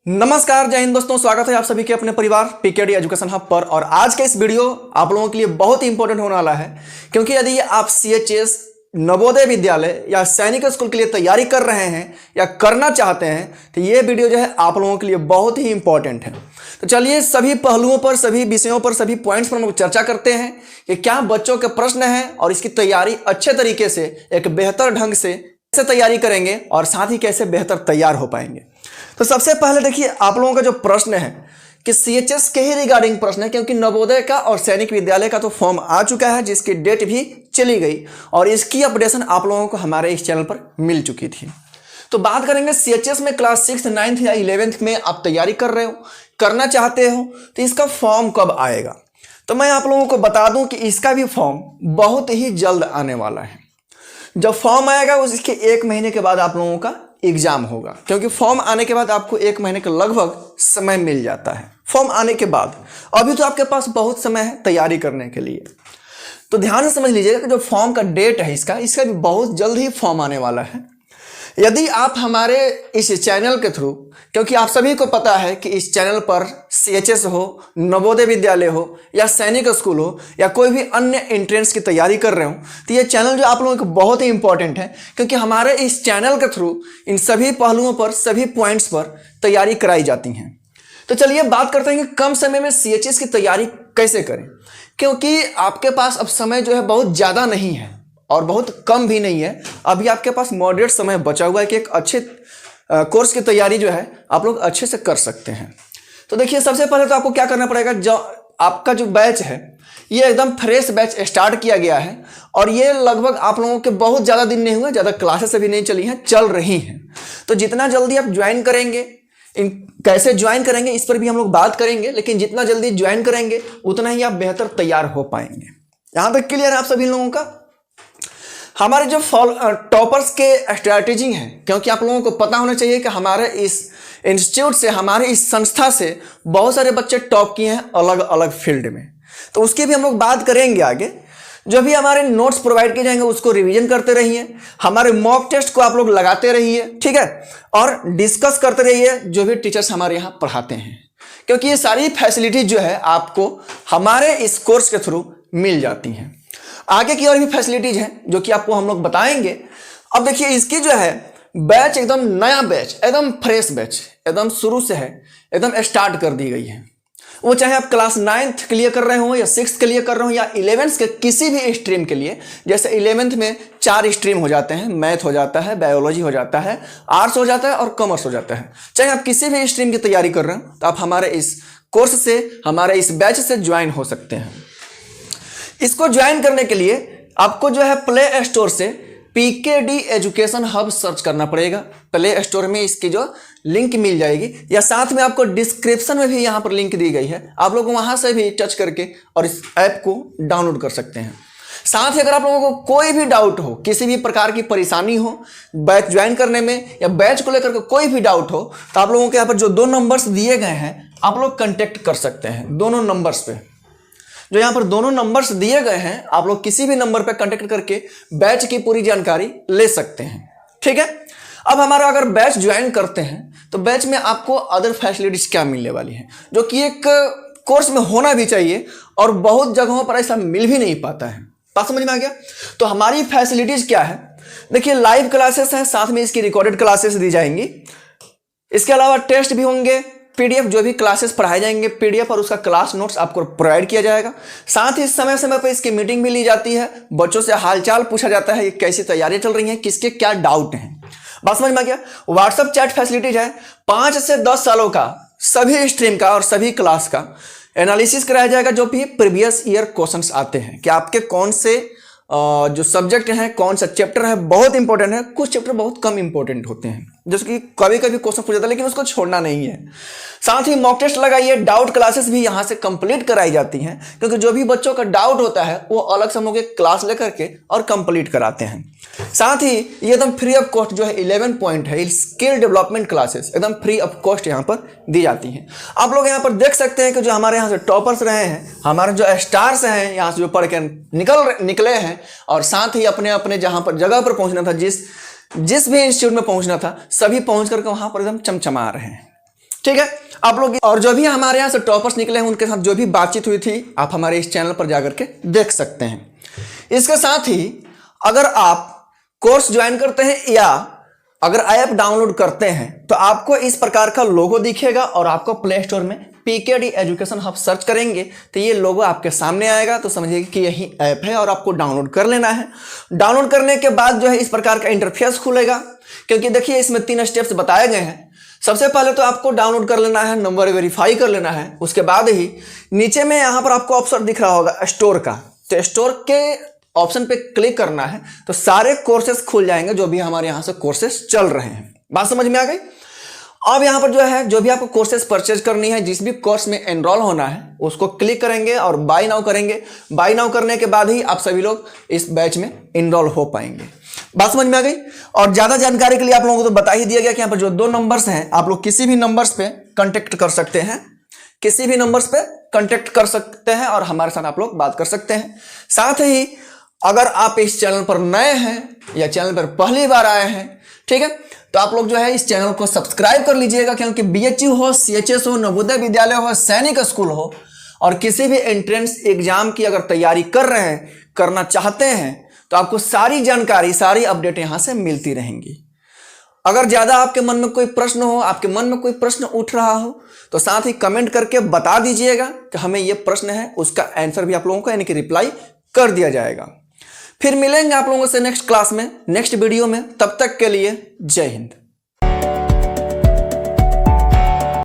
नमस्कार, जय हिंद दोस्तों। स्वागत है आप सभी के अपने परिवार पीकेडी एजुकेशन हब पर। और आज का इस वीडियो आप लोगों के लिए बहुत ही इंपॉर्टेंट होने वाला है, क्योंकि यदि आप सीएचएस, नवोदय विद्यालय या सैनिक स्कूल के लिए तैयारी कर रहे हैं या करना चाहते हैं तो ये वीडियो जो है आप लोगों के लिए बहुत ही इंपॉर्टेंट है। तो चलिए सभी पहलुओं पर, सभी विषयों पर, सभी पॉइंट्स पर हम लोग चर्चा करते हैं कि क्या बच्चों के प्रश्न हैं और इसकी तैयारी अच्छे तरीके से, एक बेहतर ढंग से कैसे तैयारी करेंगे और साथ ही कैसे बेहतर तैयार हो पाएंगे। तो सबसे पहले देखिए, आप लोगों का जो प्रश्न है कि सीएचएस के ही रिगार्डिंग प्रश्न है, क्योंकि नवोदय का और सैनिक विद्यालय का तो फॉर्म आ चुका है, जिसकी डेट भी चली गई और इसकी अपडेशन आप लोगों को हमारे इस चैनल पर मिल चुकी थी। तो बात करेंगे सीएचएस में क्लास 6, 9 या 11 में आप तैयारी कर रहे हो, करना चाहते हो, तो इसका फॉर्म कब आएगा। तो मैं आप लोगों को बता दूं कि इसका भी फॉर्म बहुत ही जल्द आने वाला है। जब फॉर्म आएगा उसके 1 महीने के बाद आप लोगों का एग्जाम होगा, क्योंकि फॉर्म आने के बाद आपको 1 महीने का लगभग समय मिल जाता है। फॉर्म आने के बाद अभी तो आपके पास बहुत समय है तैयारी करने के लिए। तो ध्यान से समझ लीजिएगा कि जो फॉर्म का डेट है इसका भी बहुत जल्द ही फॉर्म आने वाला है। यदि आप हमारे इस चैनल के थ्रू, क्योंकि आप सभी को पता है कि इस चैनल पर सीएचएस हो, नवोदय विद्यालय हो या सैनिक स्कूल हो या कोई भी अन्य एंट्रेंस की तैयारी कर रहे हो, तो ये चैनल जो आप लोगों को बहुत ही इंपॉर्टेंट है, क्योंकि हमारे इस चैनल के थ्रू इन सभी पहलुओं पर, सभी पॉइंट्स पर तैयारी कराई जाती हैं। तो चलिए बात करते हैं कि कम समय में सीएचएस की तैयारी कैसे करें, क्योंकि आपके पास अब समय जो है बहुत ज़्यादा नहीं है और बहुत कम भी नहीं है। अभी आपके पास मॉडरेट समय बचा हुआ है कि एक अच्छे कोर्स की तैयारी जो है आप लोग अच्छे से कर सकते हैं। तो देखिए, सबसे पहले तो आपको क्या करना पड़ेगा, जो आपका जो बैच है ये एकदम फ्रेश बैच स्टार्ट किया गया है और ये लगभग आप लोगों के बहुत ज़्यादा दिन नहीं हुए, ज़्यादा क्लासेस अभी नहीं चली हैं, चल रही हैं। तो जितना जल्दी आप ज्वाइन करेंगे, कैसे ज्वाइन करेंगे इस पर भी हम लोग बात करेंगे, लेकिन जितना जल्दी ज्वाइन करेंगे उतना ही आप बेहतर तैयार हो पाएंगे। यहाँ तक क्लियर है आप सभी लोगों का। हमारे जो टॉपर्स के स्ट्रैटेजी हैं, क्योंकि आप लोगों को पता होना चाहिए कि हमारे इस इंस्टीट्यूट से, हमारे इस संस्था से बहुत सारे बच्चे टॉप किए हैं अलग अलग फील्ड में। तो उसकी भी हम लोग बात करेंगे आगे। जो भी हमारे नोट्स प्रोवाइड किए जाएंगे उसको रिवीजन करते रहिए, हमारे मॉक टेस्ट को आप लोग लगाते रहिए, ठीक है, और डिस्कस करते रहिए जो भी टीचर्स हमारे यहाँ पढ़ाते हैं, क्योंकि ये सारी फैसिलिटीज जो है आपको हमारे इस कोर्स के थ्रू मिल जाती हैं। आगे की और भी फैसिलिटीज हैं जो कि आपको हम लोग बताएंगे। अब देखिए, इसकी जो है बैच एकदम नया बैच, एकदम फ्रेश बैच, एकदम शुरू से है, एकदम स्टार्ट कर दी गई है। वो चाहे आप क्लास 9th के लिए कर रहे हो या 6th के लिए कर रहे हो या 11th के किसी भी स्ट्रीम के लिए। जैसे 11th में 4 स्ट्रीम हो जाते हैं, मैथ हो जाता है, बायोलॉजी हो जाता है, आर्ट्स हो जाता है और कॉमर्स हो जाता है। चाहे आप किसी भी स्ट्रीम की तैयारी कर रहे हो तो आप हमारे इस कोर्स से, हमारे इस बैच से ज्वाइन हो सकते हैं। इसको ज्वाइन करने के लिए आपको जो है प्ले स्टोर से पीकेडी एजुकेशन हब सर्च करना पड़ेगा। प्ले स्टोर में इसकी जो लिंक मिल जाएगी, या साथ में आपको डिस्क्रिप्शन में भी यहाँ पर लिंक दी गई है, आप लोग वहाँ से भी टच करके और इस ऐप को डाउनलोड कर सकते हैं। साथ ही अगर आप लोगों को कोई भी डाउट हो, किसी भी प्रकार की परेशानी हो बैच ज्वाइन करने में या बैच को लेकर के कोई भी डाउट हो, तो आप लोगों के यहाँ पर जो 2 नंबर्स दिए गए हैं आप लोग कंटेक्ट कर सकते हैं। दोनों नंबर्स पे, जो यहाँ पर दोनों नंबर्स दिए गए हैं, आप लोग किसी भी नंबर पर कांटेक्ट करके बैच की पूरी जानकारी ले सकते हैं, ठीक है। अब हमारा अगर बैच ज्वाइन करते हैं तो बैच में आपको अदर फैसिलिटीज क्या मिलने वाली हैं, जो कि एक कोर्स में होना भी चाहिए और बहुत जगहों पर ऐसा मिल भी नहीं पाता है। बात समझ में आ गया। तो हमारी फैसिलिटीज क्या है, देखिए, लाइव क्लासेस हैं, साथ में इसकी रिकॉर्डेड क्लासेस दी जाएंगी। इसके अलावा टेस्ट भी होंगे, पीडीएफ, जो भी क्लासेस पढ़ाए जाएंगे पीडीएफ और उसका क्लास नोट्स आपको प्रोवाइड किया जाएगा। साथ ही समय समय पर इसकी मीटिंग भी ली जाती है, बच्चों से हालचाल पूछा जाता है, कैसी तैयारियां चल रही हैं, किसके क्या डाउट हैं। बात समझ में आ गया। व्हाट्सएप चैट फैसिलिटीज है। 5 से 10 सालों का सभी स्ट्रीम का और सभी क्लास का एनालिसिस कराया जाएगा, जो भी प्रीवियस ईयर क्वेश्चंस आते हैं कि आपके कौन से जो सब्जेक्ट हैं, कौन सा चैप्टर है बहुत इंपॉर्टेंट है, कुछ चैप्टर बहुत कम इंपॉर्टेंट होते हैं, जैसे कि कभी कभी क्वेश्चन पूछ जाता है, लेकिन उसको छोड़ना नहीं है। साथ ही मॉक टेस्ट लगाइए, डाउट क्लासेस भी यहाँ से कंप्लीट कराई जाती हैं, क्योंकि जो भी बच्चों का डाउट होता है वो अलग से हम लोग एक क्लास लेकर के और कंप्लीट कराते हैं। साथ ही ये एकदम फ्री ऑफ कॉस्ट जो है 11 पॉइंट है, स्किल डेवलपमेंट क्लासेस एकदम फ्री ऑफ कॉस्ट यहाँ पर दी जाती हैं। आप लोग यहाँ पर देख सकते हैं कि जो हमारे यहाँ से टॉपर्स रहे हैं, हमारे जो स्टार्स हैं, यहाँ से जो पढ़ के निकले हैं और साथ ही अपने अपने जहाँ पर जगह पर पहुँचना था, जिस भी इंस्टीट्यूट में पहुँचना था, सभी पहुँच करके वहाँ पर एकदम चमचमा रहे हैं। ठीक है आप लोग, और जो भी हमारे यहाँ से टॉपर्स निकले हैं उनके साथ जो भी बातचीत हुई थी आप हमारे इस चैनल पर जाकर के देख सकते हैं। इसके साथ ही अगर आप कोर्स ज्वाइन करते हैं या अगर ऐप डाउनलोड करते हैं तो आपको इस प्रकार का लोगो दिखेगा और आपको प्ले स्टोर में पीकेडी एजुकेशन हब सर्च करेंगे तो ये लोगो आपके सामने आएगा, तो समझिए कि यही ऐप है और आपको डाउनलोड कर लेना है। डाउनलोड करने के बाद जो है इस प्रकार का इंटरफेस खुलेगा, क्योंकि देखिए इसमें 3 स्टेप्स बताए गए हैं। सबसे पहले तो आपको डाउनलोड कर लेना है, नंबर वेरीफाई कर लेना है, उसके बाद ही नीचे में यहाँ पर आपको ऑप्शन दिख रहा होगा स्टोर का, तो स्टोर के ऑप्शन पे क्लिक करना है तो सारे कोर्सेज खुल जाएंगे जो भी हमारे यहाँ से कोर्सेज चल रहे हैं। बात समझ में आ गई। अब यहाँ पर जो है जो भी आपको कोर्सेज परचेज करनी है, जिस भी कोर्स में एनरोल होना है उसको क्लिक करेंगे और बाय नाउ करेंगे। बाय नाउ करने के बाद ही आप सभी लोग इस बैच में एनरोल हो पाएंगे। बात समझ में आ गई। और ज्यादा जानकारी के लिए आप लोगों को तो बता ही दिया गया कि यहाँ पर जो 2 नंबर्स हैं आप लोग किसी भी नंबर्स पे कांटेक्ट कर सकते हैं, किसी भी नंबर्स पे कांटेक्ट कर सकते हैं और हमारे साथ आप लोग बात कर सकते हैं। साथ ही अगर आप इस चैनल पर नए हैं या चैनल पर पहली बार आए हैं, ठीक है, तो आप लोग जो है इस चैनल को सब्सक्राइब कर लीजिएगा, क्योंकि बीएचयू हो, सीएचएस हो, नवोदय विद्यालय हो, सैनिक स्कूल हो और किसी भी एंट्रेंस एग्जाम की अगर तैयारी कर रहे हैं, करना चाहते हैं, तो आपको सारी जानकारी, सारी अपडेट यहां से मिलती रहेंगी। अगर ज्यादा आपके मन में कोई प्रश्न हो, आपके मन में कोई प्रश्न उठ रहा हो, तो साथ ही कमेंट करके बता दीजिएगा कि हमें यह प्रश्न है, उसका आंसर भी आप लोगों को यानी कि रिप्लाई कर दिया जाएगा। फिर मिलेंगे आप लोगों से नेक्स्ट क्लास में, नेक्स्ट वीडियो में। तब तक के लिए जय हिंद।